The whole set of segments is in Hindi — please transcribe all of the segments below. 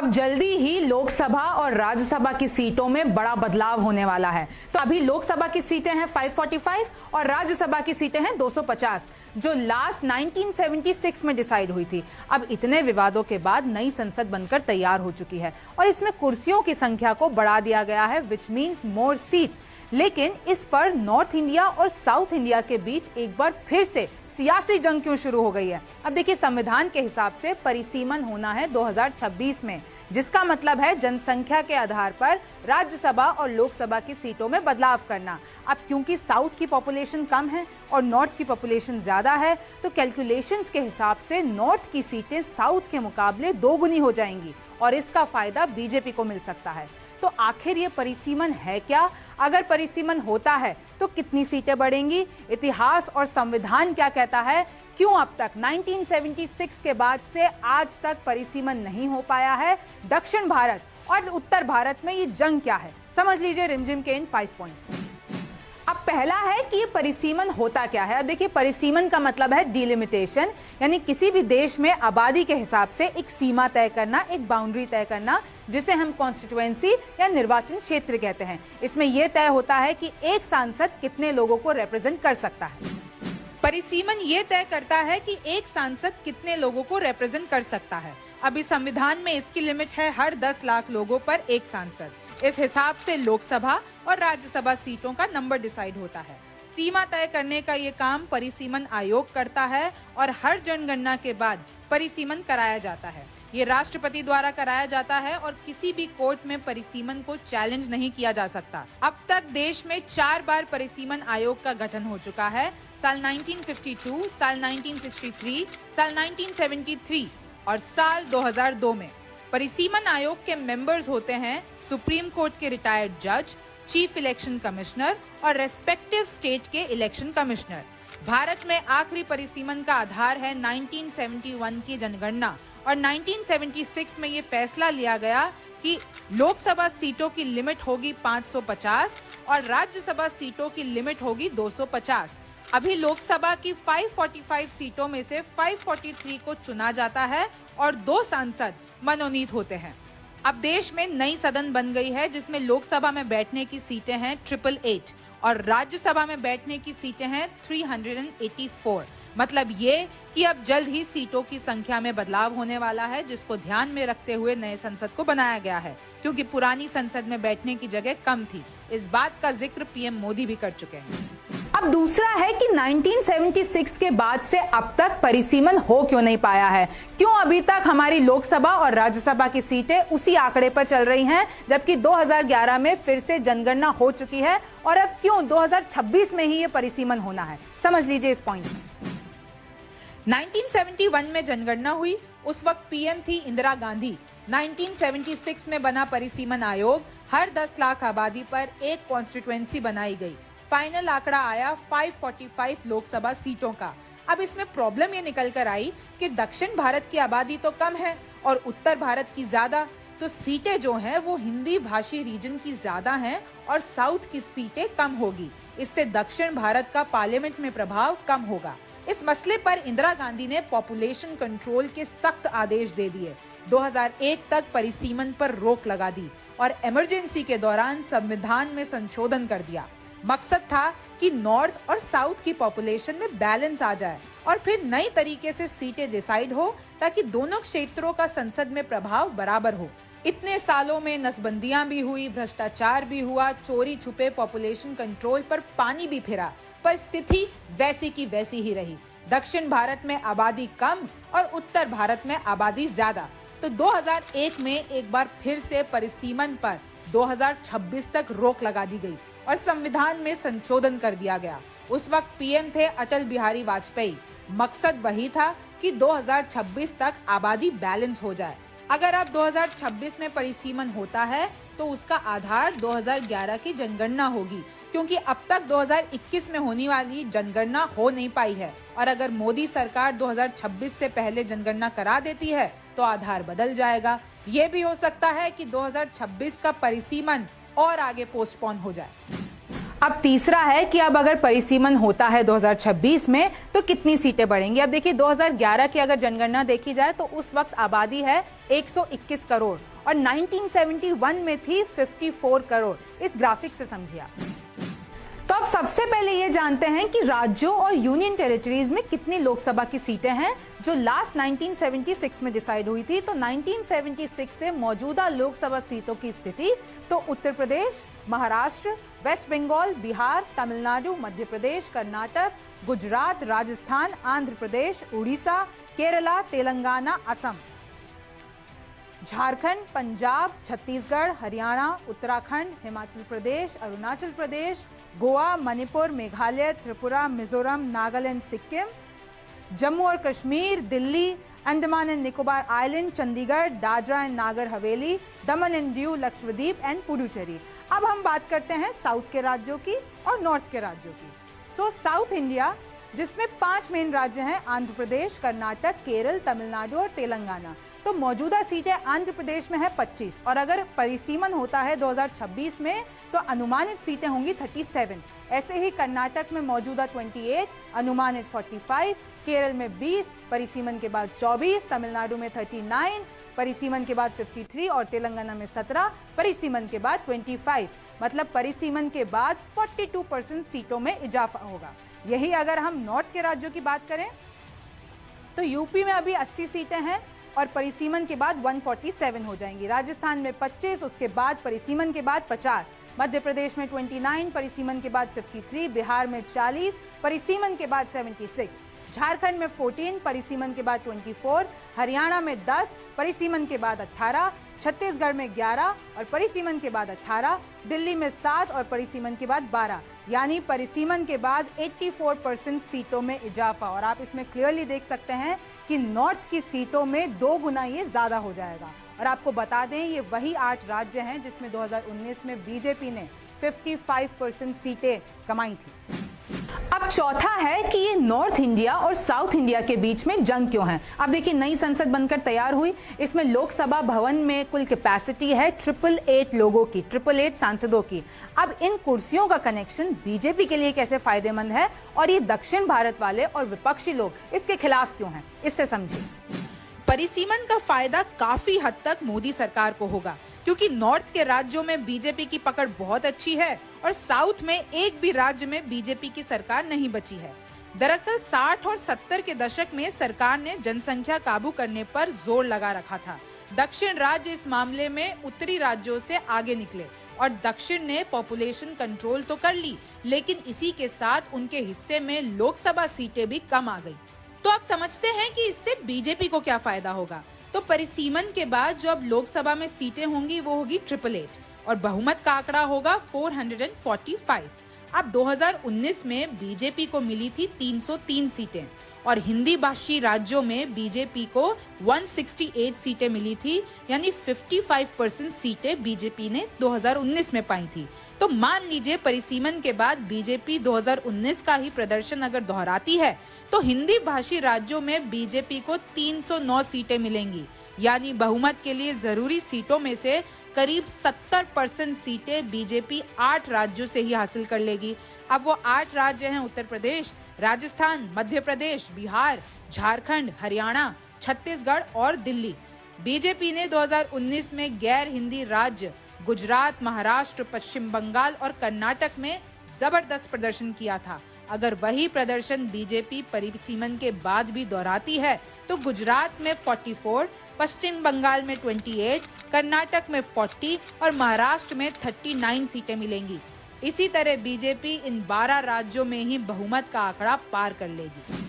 अब जल्दी ही लोकसभा और राज्यसभा की सीटों में बड़ा बदलाव होने वाला है। तो अभी लोकसभा की सीटें हैं 545 और राज्यसभा की सीटें हैं 250, जो लास्ट 1976 में डिसाइड हुई थी। अब इतने विवादों के बाद नई संसद बनकर तैयार हो चुकी है और इसमें कुर्सियों की संख्या को बढ़ा दिया गया है, विच मीन्स मोर सीट्स। लेकिन इस पर नॉर्थ इंडिया और साउथ इंडिया के बीच एक बार फिर से सियासी जंग क्यों शुरू हो गई है। अब देखिए, संविधान के हिसाब से परिसीमन होना है 2026 में, जिसका मतलब है जनसंख्या के आधार पर राज्यसभा और लोकसभा की सीटों में बदलाव करना। अब क्योंकि साउथ की पॉपुलेशन कम है और नॉर्थ की पॉपुलेशन ज्यादा है, तो कैलकुलेशंस के हिसाब से नॉर्थ की सीटें साउथ के मुकाबले दोगुनी हो जाएंगी और इसका फायदा बीजेपी को मिल सकता है। तो आखिर ये परिसीमन है क्या? अगर परिसीमन होता है तो कितनी सीटें बढ़ेंगी? इतिहास और संविधान क्या कहता है? क्यों अब तक 1976 के बाद से आज तक परिसीमन नहीं हो पाया है? दक्षिण भारत और उत्तर भारत में ये जंग क्या है, समझ लीजिए रिमझिम के इन 5 पॉइंट्स। अब पहला है कि ये परिसीमन होता क्या है। देखिए, परिसीमन का मतलब है डिलिमिटेशन, यानी किसी भी देश में आबादी के हिसाब से एक सीमा तय करना, एक बाउंड्री तय करना, जिसे हम कॉन्स्टिट्यूएंसी या निर्वाचन क्षेत्र कहते हैं। इसमें यह तय होता है कि एक सांसद कितने लोगों को रिप्रेजेंट कर सकता है। परिसीमन ये तय करता है कि एक सांसद कितने लोगों को रिप्रेजेंट कर सकता है। अभी संविधान में इसकी लिमिट है हर 10 लाख लोगों पर एक सांसद। इस हिसाब से लोकसभा और राज्यसभा सीटों का नंबर डिसाइड होता है। सीमा तय करने का ये काम परिसीमन आयोग करता है और हर जनगणना के बाद परिसीमन कराया जाता है। ये राष्ट्रपति द्वारा कराया जाता है और किसी भी कोर्ट में परिसीमन को चैलेंज नहीं किया जा सकता। अब तक देश में 4 बार परिसीमन आयोग का गठन हो चुका है, साल 1952, साल 1963, साल 1973 और साल 2002 में। परिसीमन आयोग के मेंबर्स होते हैं सुप्रीम कोर्ट के रिटायर्ड जज, चीफ इलेक्शन कमिश्नर और रेस्पेक्टिव स्टेट के इलेक्शन कमिश्नर। भारत में आखिरी परिसीमन का आधार है 1971 की जनगणना और 1976 में ये फैसला लिया गया कि लोकसभा सीटों की लिमिट होगी 550 और राज्यसभा सीटों की लिमिट होगी 250। अभी लोकसभा की 545 सीटों में से 543 को चुना जाता है और 2 सांसद मनोनीत होते हैं। अब देश में नई सदन बन गई है, जिसमें लोकसभा में बैठने की सीटें हैं 888 और राज्यसभा में बैठने की सीटें हैं 384। मतलब ये कि अब जल्द ही सीटों की संख्या में बदलाव होने वाला है, जिसको ध्यान में रखते हुए नए संसद को बनाया गया है, क्योंकि पुरानी संसद में बैठने की जगह कम थी। इस बात का जिक्र पीएम मोदी भी कर चुके हैं। अब दूसरा है कि 1976 के बाद से अब तक परिसीमन हो क्यों नहीं पाया है? क्यों अभी तक हमारी लोकसभा और राज्यसभा की सीटें उसी आंकड़े पर चल रही हैं, जबकि 2011 में फिर से जनगणना हो चुकी है और अब क्यों 2026 में ही ये परिसीमन होना है? समझ लीजिए इस पॉइंट में। 1971 में जनगणना हुई, उस वक्त पीएम थी इंदिरा गांधी। 1976 में बना परिसीमन आयोग, हर 10 लाख आबादी पर एक कॉन्स्टिट्यूएंसी बनाई गई। फाइनल आंकड़ा आया 545 लोकसभा सीटों का। अब इसमें प्रॉब्लम ये निकल कर आई कि दक्षिण भारत की आबादी तो कम है और उत्तर भारत की ज्यादा, तो सीटें जो हैं वो हिंदी भाषी रीजन की ज्यादा हैं और साउथ की सीटें कम होगी। इससे दक्षिण भारत का पार्लियामेंट में प्रभाव कम होगा। इस मसले पर इंदिरा गांधी ने पॉपुलेशन कंट्रोल के सख्त आदेश दे दिए। 2001 तक परिसीमन पर रोक लगा दी और इमरजेंसी के दौरान संविधान में संशोधन कर दिया। मकसद था कि नॉर्थ और साउथ की पॉपुलेशन में बैलेंस आ जाए और फिर नई तरीके से सीटें डिसाइड हो, ताकि दोनों क्षेत्रों का संसद में प्रभाव बराबर हो। इतने सालों में नसबंदियां भी हुई, भ्रष्टाचार भी हुआ, चोरी छुपे पॉपुलेशन कंट्रोल पर पानी भी फिरा, पर स्थिति वैसी की वैसी ही रही। दक्षिण भारत में आबादी कम और उत्तर भारत में आबादी ज्यादा। तो 2001 में एक बार फिर से परिसीमन पर 2026 तक रोक लगा दी गई और संविधान में संशोधन कर दिया गया। उस वक्त पीएम थे अटल बिहारी वाजपेयी। मकसद वही था कि 2026 तक आबादी बैलेंस हो जाए। अगर अब 2026 में परिसीमन होता है तो उसका आधार 2011 की जनगणना होगी, क्योंकि अब तक 2021 में होने वाली जनगणना हो नहीं पाई है और अगर मोदी सरकार 2026 से पहले जनगणना करा देती है तो आधार बदल जाएगा। ये भी हो सकता है कि 2026 का परिसीमन और आगे पोस्टपोन हो जाए। अब तीसरा है कि अब अगर परिसीमन होता है 2026 में तो कितनी सीटें बढ़ेंगी। अब देखिए 2011 की अगर जनगणना देखी जाए तो उस वक्त आबादी है 121 करोड़ और 1971 में थी 54 करोड़। इस ग्राफिक से समझिए आप। तो अब सबसे पहले ये जानते हैं कि राज्यों और यूनियन टेरिटरीज में कितनी लोकसभा की सीटें हैं जो लास्ट 1976 में डिसाइड हुई थी। तो 1976 से मौजूदा लोकसभा सीटों की स्थिति, तो उत्तर प्रदेश, महाराष्ट्र, वेस्ट बंगाल, बिहार, तमिलनाडु, मध्य प्रदेश, कर्नाटक, गुजरात, राजस्थान, आंध्र प्रदेश, उड़ीसा, केरला, तेलंगाना, असम, झारखंड, पंजाब, छत्तीसगढ़, हरियाणा, उत्तराखंड, हिमाचल प्रदेश, अरुणाचल प्रदेश, गोवा, मणिपुर, मेघालय, त्रिपुरा, मिजोरम, नागालैंड, सिक्किम, जम्मू और Kashmir, Delhi, Andaman and Nicobar island, Chandigarh, Dadra and Nagar Haveli, Daman and Diu, Lakshadweep and Puducherry. अब हम बात करते हैं साउथ के राज्यों की और नॉर्थ के राज्यों की। सो साउथ इंडिया, जिसमें 5 मेन राज्य हैं, आंध्र प्रदेश, कर्नाटक, केरल, तमिलनाडु और तेलंगाना। तो मौजूदा सीटें आंध्र प्रदेश में है 25 और अगर परिसीमन होता है 2026 में तो अनुमानित सीटें होंगी 37। ऐसे ही कर्नाटक में मौजूदा 28, अनुमानित 45, केरल में 20, परिसीमन के बाद 24, तमिलनाडु में 39, परिसीमन के बाद 53 और तेलंगाना में 17, परिसीमन के बाद 25। मतलब परिसीमन के बाद 42% सीटों में इजाफा होगा। यही अगर हम नॉर्थ के राज्यों की बात करें तो यूपी में अभी 80 सीटें हैं और परिसीमन के बाद 147 हो जाएंगी। राजस्थान में 25, उसके बाद परिसीमन के बाद 50, मध्य प्रदेश में 29, परिसीमन के बाद 53, बिहार में 40, परिसीमन के बाद 76, झारखंड में 14, परिसीमन के बाद 24, हरियाणा में 10, परिसीमन के बाद 18, छत्तीसगढ़ में 11 और परिसीमन के बाद 18, दिल्ली में 7 और परिसीमन के बाद 12। यानी परिसीमन के बाद 84% सीटों में इजाफा। और आप इसमें क्लियरली देख सकते हैं कि नॉर्थ की सीटों में 2 गुना ये ज्यादा हो जाएगा। और आपको बता दें ये वही 8 राज्य हैं जिसमें 2019 में बीजेपी ने 55% सीटें कमाई थी। अब चौथा है कि ये नॉर्थ इंडिया और साउथ इंडिया के बीच में जंग क्यों है। अब देखिए नई संसद बनकर तैयार हुई, इसमें लोकसभा भवन में कुल कैपेसिटी है 888 लोगों की, 888 सांसदों की। अब इन कुर्सियों का कनेक्शन बीजेपी के लिए कैसे फायदेमंद है और ये दक्षिण भारत वाले और विपक्षी लोग इसके खिलाफ क्यों हैं, इससे समझिए। परिसीमन का फायदा काफी हद तक मोदी सरकार को होगा क्योंकि नॉर्थ के राज्यों में बीजेपी की पकड़ बहुत अच्छी है और साउथ में एक भी राज्य में बीजेपी की सरकार नहीं बची है। दरअसल 60 और 70 के दशक में सरकार ने जनसंख्या काबू करने पर जोर लगा रखा था। दक्षिण राज्य इस मामले में उत्तरी राज्यों से आगे निकले और दक्षिण ने पॉपुलेशन कंट्रोल तो कर ली, लेकिन इसी के साथ उनके हिस्से में लोकसभा सीटें भी कम आ गई। तो आप समझते हैं कि इससे बीजेपी को क्या फायदा होगा। तो परिसीमन के बाद जो अब लोकसभा में सीटें होंगी वो होगी 888 और बहुमत का आंकड़ा होगा 445। अब 2019 में बीजेपी को मिली थी 303 सीटें और हिंदी भाषी राज्यों में बीजेपी को 168 सीटें मिली थी, यानी 55% सीटें बीजेपी ने 2019 में पाई थी। तो मान लीजिए परिसीमन के बाद बीजेपी 2019 का ही प्रदर्शन अगर दोहराती है तो हिंदी भाषी राज्यों में बीजेपी को 309 सीटें मिलेंगी, यानी बहुमत के लिए जरूरी सीटों में से करीब 70% सीटें बीजेपी 8 राज्यों से ही हासिल कर लेगी। अब वो 8 राज्य हैं उत्तर प्रदेश, राजस्थान, मध्य प्रदेश, बिहार, झारखंड, हरियाणा, छत्तीसगढ़ और दिल्ली। बीजेपी ने 2019 में गैर हिंदी राज्य गुजरात, महाराष्ट्र, पश्चिम बंगाल और कर्नाटक में जबरदस्त प्रदर्शन किया था। अगर वही प्रदर्शन बीजेपी परिसीमन के बाद भी दोहराती है तो गुजरात में 44, पश्चिम बंगाल में 28, कर्नाटक में 40 और महाराष्ट्र में 39 सीटें मिलेंगी। इसी तरह बीजेपी इन 12 राज्यों में ही बहुमत का आंकड़ा पार कर लेगी।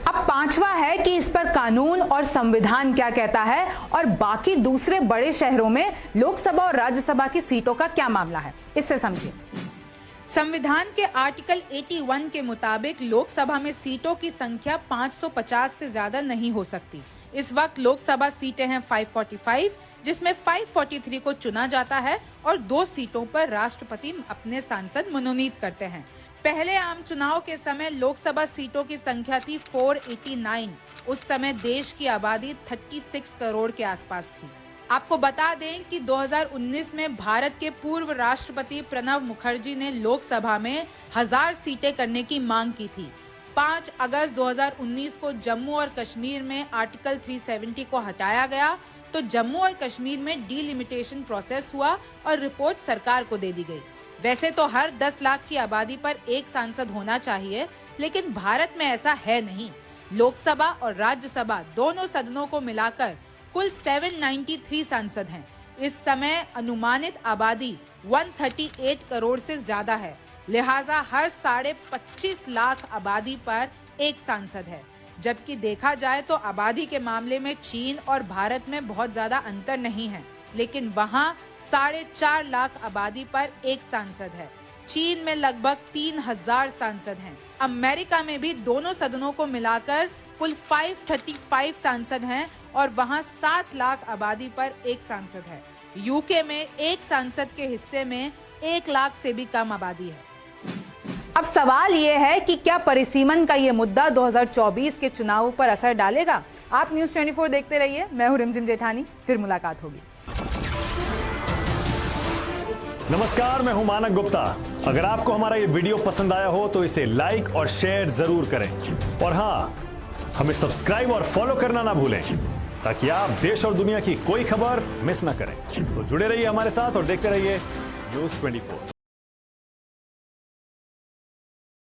अब पांचवा है कि इस पर कानून और संविधान क्या कहता है और बाकी दूसरे बड़े शहरों में लोकसभा और राज्यसभा की सीटों का क्या मामला है, इससे समझिए। संविधान के आर्टिकल 81 के मुताबिक लोकसभा में सीटों की संख्या 550 से ज्यादा नहीं हो सकती। इस वक्त लोकसभा सीटें हैं 545, जिसमें 543 को चुना जाता है और 2 सीटों पर राष्ट्रपति अपने सांसद मनोनीत करते हैं। पहले आम चुनाव के समय लोकसभा सीटों की संख्या थी 489। उस समय देश की आबादी 36 करोड़ के आसपास थी। आपको बता दें कि 2019 में भारत के पूर्व राष्ट्रपति प्रणब मुखर्जी ने लोकसभा में 1000 सीटें करने की मांग की थी। 5 अगस्त 2019 को जम्मू और कश्मीर में आर्टिकल 370 को हटाया गया तो जम्मू और कश्मीर में डीलिमिटेशन प्रोसेस हुआ और रिपोर्ट सरकार को दे दी गई। वैसे तो हर 10 लाख की आबादी पर एक सांसद होना चाहिए, लेकिन भारत में ऐसा है नहीं। लोकसभा और राज्यसभा दोनों सदनों को मिलाकर कुल 793 सांसद हैं। इस समय अनुमानित आबादी 138 करोड़ से ज्यादा है, लिहाजा हर 25.5 लाख आबादी पर एक सांसद है। जबकि देखा जाए तो आबादी के मामले में चीन और भारत में बहुत ज्यादा अंतर नहीं है, लेकिन वहाँ 4.5 लाख आबादी पर एक सांसद है। चीन में लगभग 3000 सांसद हैं। अमेरिका में भी दोनों सदनों को मिलाकर कुल 535 सांसद हैं और वहाँ 7 लाख आबादी पर एक सांसद है। यूके में एक सांसद के हिस्से में 1 लाख से भी कम आबादी है। अब सवाल ये है कि क्या परिसीमन का ये मुद्दा 2024 के चुनाव पर असर डालेगा? आप न्यूज़ 24 देखते रहिए। मैं हूं रिमझिम जेठानी, फिर मुलाकात होगी। नमस्कार, मैं हूं मानक गुप्ता। अगर आपको हमारा ये वीडियो पसंद आया हो तो इसे लाइक और शेयर जरूर करें और हाँ, हमें सब्सक्राइब और फॉलो करना ना भूलें ताकि आप देश और दुनिया की कोई खबर मिस ना करें। तो जुड़े रहिए हमारे साथ और देखते रहिए न्यूज़ 24।